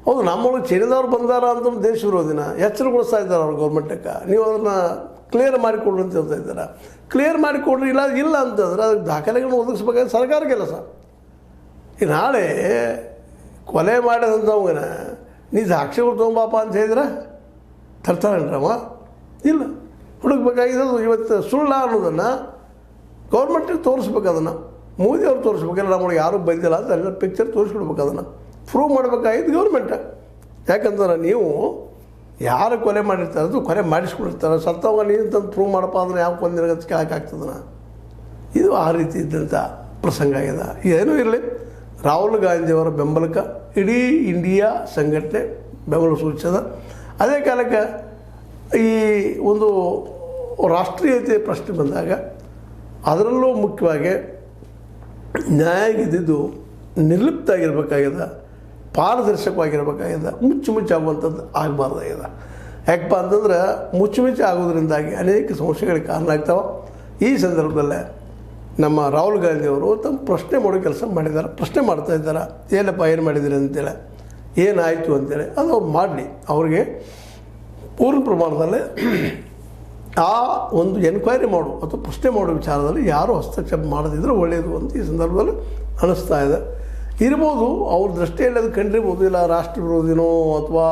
ಹೌದು, ನಮ್ಮೊಳಗೆ ಚೀನಾದವ್ರು ಬಂದಾರ ಅಂತ ದೇಶ ವಿರೋಧಿನ ಎಚ್ಚರಗೊಳಿಸ್ತಾ ಇದ್ದಾರೆ ಅವ್ರು ಗೌರ್ಮೆಂಟಕ್ಕೆ. ನೀವು ಅದನ್ನು ಕ್ಲಿಯರ್ ಮಾಡಿಕೊಡ್ರಿ ಅಂತ ಹೇಳ್ತಾ ಇದ್ದಾರೆ. ಕ್ಲಿಯರ್ ಮಾಡಿಕೊಡ್ರಿ, ಇಲ್ಲ ಅಂತಂದ್ರೆ ಅದಕ್ಕೆ ದಾಖಲೆಗಳನ್ನು ಒದಗಿಸ್ಬೇಕಾದ್ರೆ ಸರ್ಕಾರ ಕೆಲಸ. ಈ ನಾಳೆ ಕೊಲೆ ಮಾಡಿದಂಥವನ ನೀ ಸಾಕ್ಷಿಗಳು ತೊಗೊಂಬಾಪ ಅಂತ ಹೇಳಿದ್ರೆ ತರ್ತಾರೇನ್ರವ? ಇಲ್ಲ, ಹುಡುಕ್ಬೇಕಾಗಿದ್ದು ಇವತ್ತು ಸುಳ್ಳ ಅನ್ನೋದನ್ನು ಗೌರ್ಮೆಂಟಿಗೆ ತೋರಿಸ್ಬೇಕು. ಅದನ್ನು ಮೋದಿ ಅವ್ರು ತೋರಿಸ್ಬೇಕಲ್ಲ, ನಮ್ಮೊಳಗೆ ಯಾರೂ ಬಂದಿಲ್ಲ ಅಂತ ಎಲ್ಲ ಪಿಕ್ಚರ್ ತೋರಿಸ್ಬಿಡ್ಬೇಕು. ಅದನ್ನು ಪ್ರೂವ್ ಮಾಡಬೇಕಾಗಿದ್ದು ಗೌರ್ಮೆಂಟ. ಯಾಕಂದ್ರೆ ನೀವು ಯಾರು ಕೊಲೆ ಮಾಡಿರ್ತಾರೆ ಅದು ಕೊಲೆ ಮಾಡಿಸ್ಕೊಂಡಿರ್ತಾರೆ, ಸತ್ತವಾಗ ನೀನು ತಂದು ಪ್ರೂವ್ ಮಾಡಪ್ಪ ಅಂದ್ರೆ ಯಾವ ಕೊಂದಿರಗತ್ತೆ ಕೇಳೋಕ್ಕಾಗ್ತದನ? ಇದು ಆ ರೀತಿ ಇದ್ದಂಥ ಪ್ರಸಂಗ ಆಗಿದೆ. ಏನೂ ಇರಲಿ, ರಾಹುಲ್ ಗಾಂಧಿಯವರ ಬೆಂಬಲಕ್ಕೆ ಇಡೀ ಇಂಡಿಯಾ ಸಂಘಟನೆ ಬೆಂಬಲ ಸೂಚಿಸದ. ಅದೇ ಕಾಲಕ್ಕೆ ಈ ಒಂದು ರಾಷ್ಟ್ರೀಯತೆ ಪ್ರಶ್ನೆ ಬಂದಾಗ ಅದರಲ್ಲೂ ಮುಖ್ಯವಾಗಿ ನ್ಯಾಯಗಿದ್ದು ನಿರ್ಲಿಪ್ತ ಆಗಿರ್ಬೇಕಾಗಿದೆ, ಪಾರದರ್ಶಕವಾಗಿರ್ಬೇಕಾಗಿದೆ, ಮುಚ್ಚುಮುಚ್ಚಾಗುವಂಥದ್ದು ಆಗಬಾರ್ದಾಗಿದೆ. ಯಾಕಪ್ಪ ಅಂತಂದ್ರೆ ಮುಚ್ಚುಮುಚ್ಚು ಆಗೋದ್ರಿಂದಾಗಿ ಅನೇಕ ಸಮಸ್ಯೆಗಳಿಗೆ ಕಾರಣ ಆಗ್ತಾವೆ. ಈ ಸಂದರ್ಭದಲ್ಲೇ ನಮ್ಮ ರಾಹುಲ್ ಗಾಂಧಿಯವರು ತಮ್ಮ ಪ್ರಶ್ನೆ ಮಾಡೋ ಕೆಲಸ ಮಾಡಿದ್ದಾರೆ, ಪ್ರಶ್ನೆ ಮಾಡ್ತಾಯಿದ್ದಾರೆ. ಏನಪ್ಪ ಏನು ಮಾಡಿದ್ದೀರಿ ಅಂತೇಳಿ, ಏನಾಯಿತು ಅಂತೇಳಿ ಅದು ಅವ್ರು ಮಾಡಲಿ. ಅವ್ರಿಗೆ ಪೂರ್ಣ ಪ್ರಮಾಣದಲ್ಲೇ ಆ ಒಂದು ಎನ್ಕ್ವೈರಿ ಮಾಡು ಅಥವಾ ಪ್ರಶ್ನೆ ಮಾಡೋ ವಿಚಾರದಲ್ಲಿ ಯಾರೂ ಹಸ್ತಕ್ಷೇಪ ಮಾಡದಿದ್ದರೆ ಒಳ್ಳೆಯದು ಅಂತ ಈ ಸಂದರ್ಭದಲ್ಲಿ ಅನ್ನಿಸ್ತಾ ಇದೆ. ಇರ್ಬೋದು, ಅವ್ರ ದೃಷ್ಟಿಯಲ್ಲಿ ಅದು ಕಂಡಿರ್ಬೋದು, ಇಲ್ಲ ರಾಷ್ಟ್ರ ವಿರೋಧಿನೋ ಅಥವಾ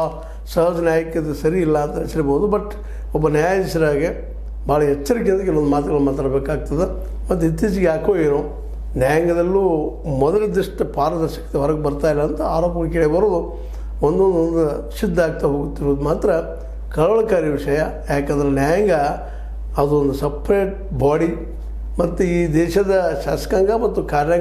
ಸಹಜ ನ್ಯಾಯಕ್ಕೆ ಅದು ಸರಿ ಇಲ್ಲ ಅಂತ ಅನಿಸಿರ್ಬೋದು. ಬಟ್ ಒಬ್ಬ ನ್ಯಾಯಾಧೀಶರಾಗೆ ಭಾಳ ಎಚ್ಚರಿಕೆಯಿಂದ ಕೆಲವೊಂದು ಮಾತುಗಳು ಮಾತಾಡಬೇಕಾಗ್ತದೆ. ಮತ್ತು ಇತ್ತೀಚೆಗೆ ಯಾಕೋ ಏನೋ ನ್ಯಾಯಾಂಗದಲ್ಲೂ ಮೊದಲಿದ್ದಷ್ಟು ಪಾರದರ್ಶಕತೆ ಹೊರಗೆ ಬರ್ತಾಯಿಲ್ಲ ಅಂತ ಆರೋಪಗಳು ಕೇಳಿ ಬರೋದು ಒಂದೊಂದು ಸಿದ್ಧ ಆಗ್ತಾ ಹೋಗ್ತಿರೋದು ಮಾತ್ರ ಕಳವಳಕಾರಿ ವಿಷಯ. ಯಾಕಂದರೆ ನ್ಯಾಯಾಂಗ ಅದೊಂದು ಸಪ್ರೇಟ್ ಬಾಡಿ ಮತ್ತು ಈ ದೇಶದ ಶಾಸಕಾಂಗ ಮತ್ತು ಕಾರ್ಯಾಂಗ